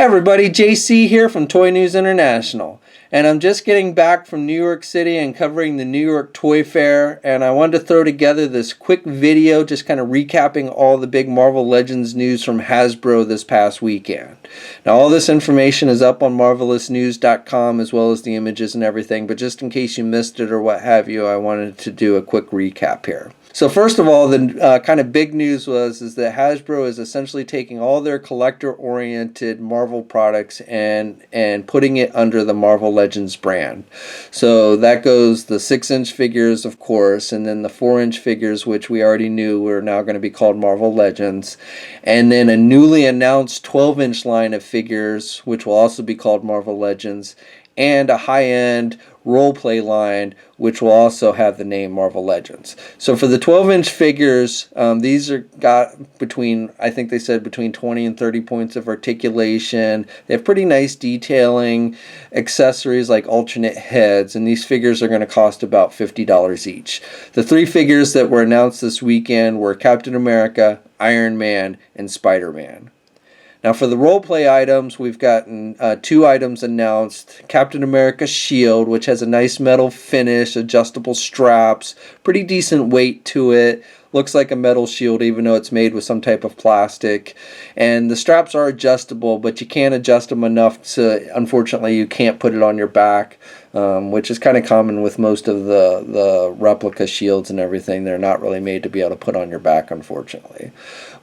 Everybody, JC here from Toy News International, and I'm just getting back from New York City and covering the New York Toy Fair, and I wanted to throw together this quick video just kind of recapping all the big Marvel Legends news from Hasbro this past weekend. Now all this information is up on marvelousnews.com as well as the images and everything, but just in case you missed it or what have you, I wanted to do a quick recap here. So first of all, the kind of big news is that Hasbro is essentially taking all their collector-oriented Marvel products and putting it under the Marvel Legends brand. So that goes the 6-inch figures, of course, and then the 4-inch figures, which we already knew were now going to be called Marvel Legends, and then a newly announced 12-inch line of figures, which will also be called Marvel Legends, and a high-end role-play line, which will also have the name Marvel Legends. So for the 12-inch figures, these are got between, I think they said between 20 and 30 points of articulation. They have pretty nice detailing, accessories like alternate heads, and these figures are going to cost about $50 each. The 3 figures that were announced this weekend were Captain America, Iron Man, and Spider-Man. Now for the role-play items, we've gotten 2 items announced. Captain America's shield, which has a nice metal finish, adjustable straps, pretty decent weight to it. Looks like a metal shield even though it's made with some type of plastic. And the straps are adjustable, but you can't adjust them enough to, unfortunately, you can't put it on your back, which is kind of common with most of the replica shields and everything. They're not really made to be able to put on your back, unfortunately.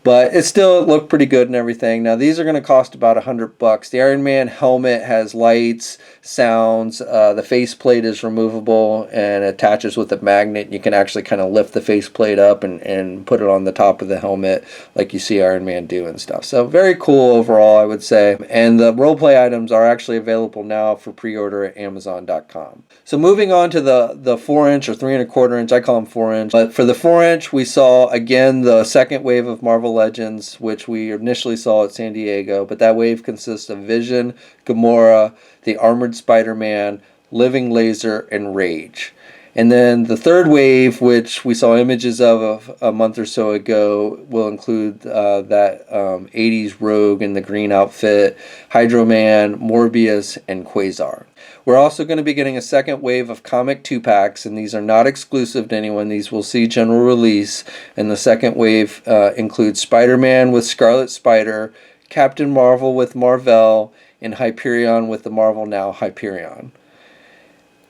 But it still looked pretty good and everything. Now these are going to cost about $100. The Iron Man helmet has lights, sounds. The faceplate is removable and attaches with a magnet. You can actually kind of lift the faceplate up and put it on the top of the helmet like you see Iron Man do and stuff. So very cool overall, I would say. And the roleplay items are actually available now for pre-order at Amazon.com. So moving on to the 4-inch or 3 1/4 inch, I call them 4-inch. But for the 4-inch, we saw again the second wave of Marvel Legends, which we initially saw at San Diego, but that wave consists of Vision, Gamora, the Armored Spider-Man, Living Laser, and Rage. And then the third wave, which we saw images of a month or so ago, will include that 80s Rogue in the green outfit, Hydro Man, Morbius, and Quasar. We're also going to be getting a second wave of comic 2-packs, and these are not exclusive to anyone. These will see general release, and the second wave includes Spider-Man with Scarlet Spider, Captain Marvel with Marvel, and Hyperion with the Marvel Now Hyperion.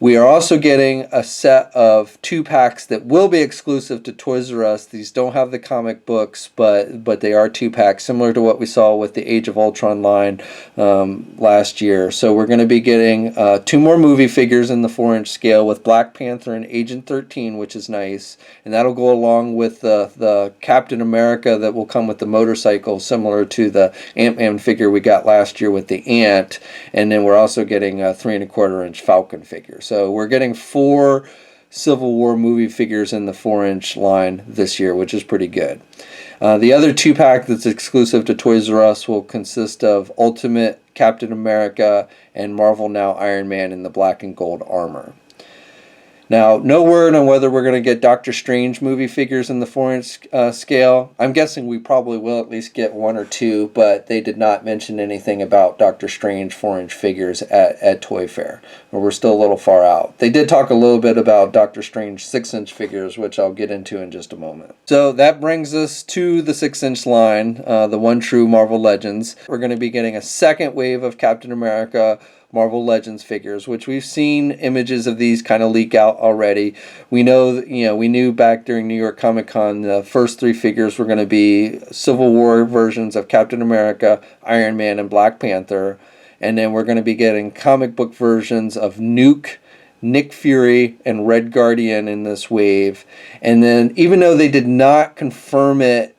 We are also getting a set of 2-packs that will be exclusive to Toys R Us. These don't have the comic books, but they are 2-packs, similar to what we saw with the Age of Ultron line last year. So we're going to be getting 2 more movie figures in the 4-inch scale with Black Panther and Agent 13, which is nice. And that'll go along with the Captain America that will come with the motorcycle, similar to the Ant-Man figure we got last year with the Ant. And then we're also getting a 3 1/4 inch Falcon figure. So we're getting 4 Civil War movie figures in the 4-inch line this year, which is pretty good. The other 2-pack that's exclusive to Toys R Us will consist of Ultimate Captain America and Marvel Now Iron Man in the black and gold armor. Now, no word on whether we're going to get Doctor Strange movie figures in the 4-inch scale. I'm guessing we probably will at least get 1 or 2, but they did not mention anything about Doctor Strange 4-inch figures at Toy Fair. We're still a little far out. They did talk a little bit about Doctor Strange 6-inch figures, which I'll get into in just a moment. So that brings us to the 6-inch line, the one true Marvel Legends. We're going to be getting a second wave of Captain America Marvel Legends figures, which we've seen images of these kind of leak out already. We know, we knew back during New York Comic Con the first 3 figures were going to be Civil War versions of Captain America, Iron Man, and Black Panther. And then we're going to be getting comic book versions of Nuke, Nick Fury, and Red Guardian in this wave. And then even though they did not confirm it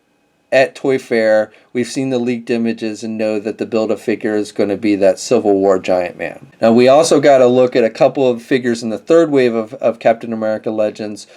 at Toy Fair, we've seen the leaked images and know that the Build-A-Figure is going to be that Civil War Giant Man. Now we also got to look at a couple of figures in the third wave of Captain America Legends.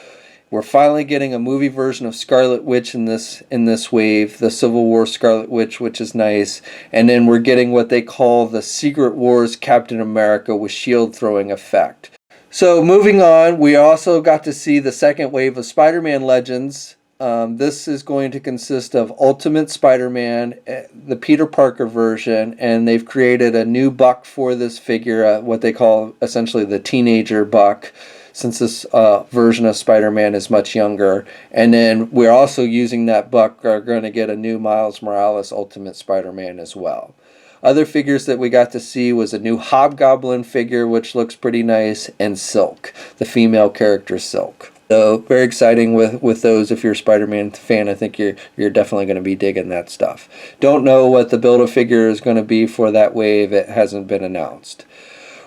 We're finally getting a movie version of Scarlet Witch in this wave, the Civil War Scarlet Witch, which is nice. And then we're getting what they call the Secret Wars Captain America with shield throwing effect. So moving on, we also got to see the second wave of Spider-Man Legends This is going to consist of Ultimate Spider-Man, the Peter Parker version, and they've created a new buck for this figure, what they call essentially the teenager buck, since this version of Spider-Man is much younger. And then we're also using that buck, are going to get a new Miles Morales Ultimate Spider-Man as well. Other figures that we got to see was a new Hobgoblin figure, which looks pretty nice, and Silk, the female character Silk. So very exciting with those. If you're a Spider-Man fan, I think you're definitely going to be digging that stuff. Don't know what the Build-A-Figure is going to be for that wave. It hasn't been announced.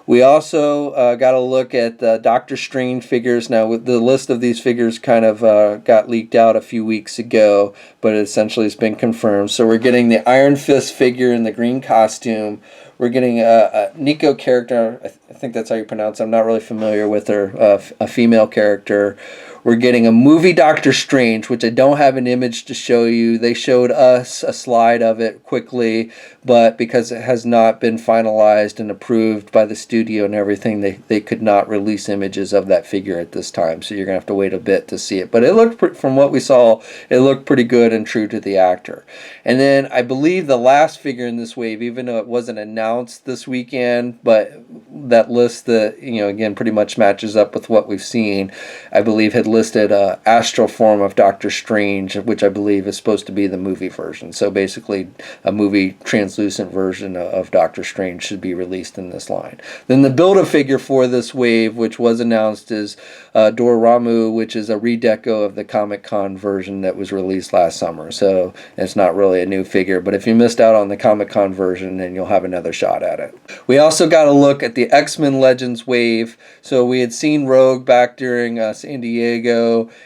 We also got a look at the Doctor Strange figures. Now, the list of these figures kind of got leaked out a few weeks ago, but it essentially has been confirmed. So we're getting the Iron Fist figure in the green costume. We're getting a Nico character. I think that's how you pronounce it. I'm not really familiar with her, a female character. We're getting a movie Doctor Strange, which I don't have an image to show you. They showed us a slide of it quickly, but because it has not been finalized and approved by the studio and everything, they could not release images of that figure at this time. So you're going to have to wait a bit to see it. But it looked, from what we saw, it looked pretty good and true to the actor. And then I believe the last figure in this wave, even though it wasn't announced this weekend, but that list that, again, pretty much matches up with what we've seen, I believe had listed astral form of Doctor Strange, which I believe is supposed to be the movie version. So basically a movie translucent version of Doctor Strange should be released in this line. Then the Build-A-Figure for this wave, which was announced, is Dormammu, which is a redeco of the Comic-Con version that was released last summer. So it's not really a new figure, but if you missed out on the Comic-Con version, then you'll have another shot at it. We also got a look at the X-Men Legends wave. So we had seen Rogue back during San Diego,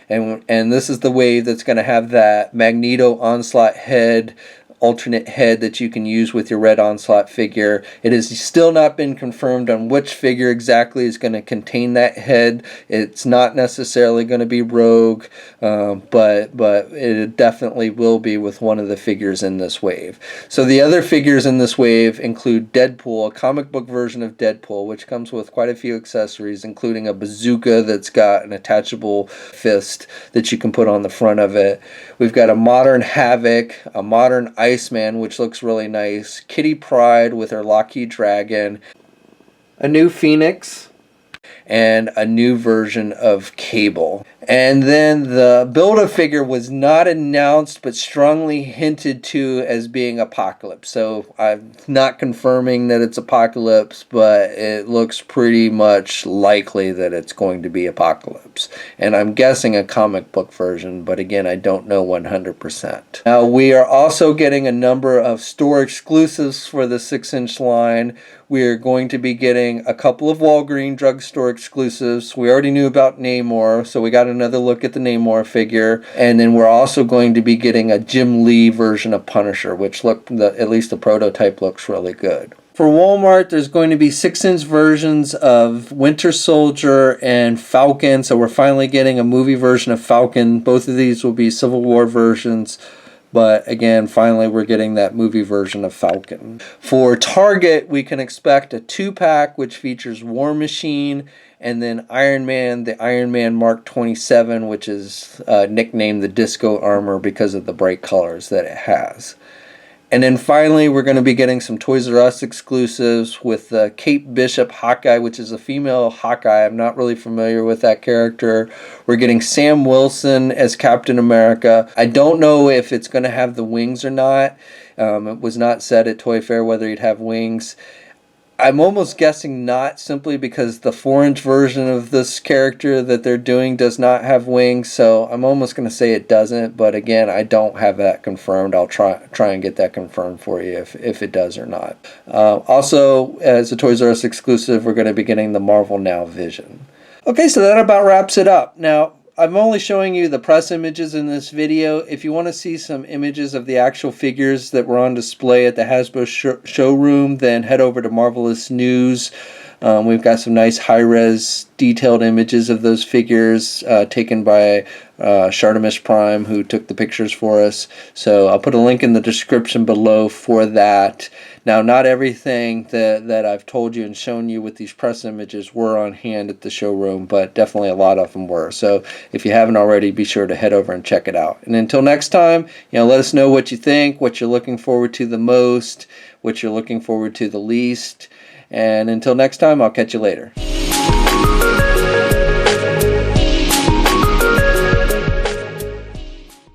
and this is the wave that's going to have that Magneto Onslaught head, alternate head that you can use with your red Onslaught figure. It has still not been confirmed on which figure exactly is going to contain that head. It's not necessarily going to be Rogue, but it definitely will be with one of the figures in this wave. So the other figures in this wave include Deadpool, a comic book version of Deadpool, which comes with quite a few accessories, including a bazooka that's got an attachable fist that you can put on the front of it. We've got a modern Havoc, a modern Iceman, which looks really nice, Kitty Pryde with her Lockheed Dragon, a new Phoenix, and a new version of Cable. And then the Build-A-Figure was not announced, but strongly hinted to as being Apocalypse. So I'm not confirming that it's Apocalypse, but it looks pretty much likely that it's going to be Apocalypse. And I'm guessing a comic book version, but again, I don't know 100%. Now, we are also getting a number of store exclusives for the 6-inch line. We're going to be getting a couple of Walgreens drugstore exclusives. We already knew about Namor, so we got another look at the Namor figure. And then we're also going to be getting a Jim Lee version of Punisher, which at least the prototype looks really good. For Walmart, there's going to be 6-inch versions of Winter Soldier and Falcon. So we're finally getting a movie version of Falcon. Both of these will be Civil War versions. But again, finally, we're getting that movie version of Falcon. For Target, we can expect a 2-pack, which features War Machine and then Iron Man, the Iron Man Mark 27, which is nicknamed the Disco Armor because of the bright colors that it has. And then finally, we're going to be getting some Toys R Us exclusives with Kate Bishop Hawkeye, which is a female Hawkeye. I'm not really familiar with that character. We're getting Sam Wilson as Captain America. I don't know if it's going to have the wings or not. It was not said at Toy Fair whether he'd have wings. I'm almost guessing not, simply because the 4-inch version of this character that they're doing does not have wings, so I'm almost going to say it doesn't, but again, I don't have that confirmed. I'll try and get that confirmed for you if it does or not. Also, as a Toys R Us exclusive, we're going to be getting the Marvel Now Vision. Okay, so that about wraps it up. Now, I'm only showing you the press images in this video. If you want to see some images of the actual figures that were on display at the Hasbro showroom, then head over to Marvelous News We've got some nice high-res detailed images of those figures taken by Shartimus Prime, who took the pictures for us. So I'll put a link in the description below for that. Now, not everything that I've told you and shown you with these press images were on hand at the showroom, but definitely a lot of them were. So if you haven't already, be sure to head over and check it out. And until next time, let us know what you think, what you're looking forward to the most, what you're looking forward to the least. And until next time, I'll catch you later.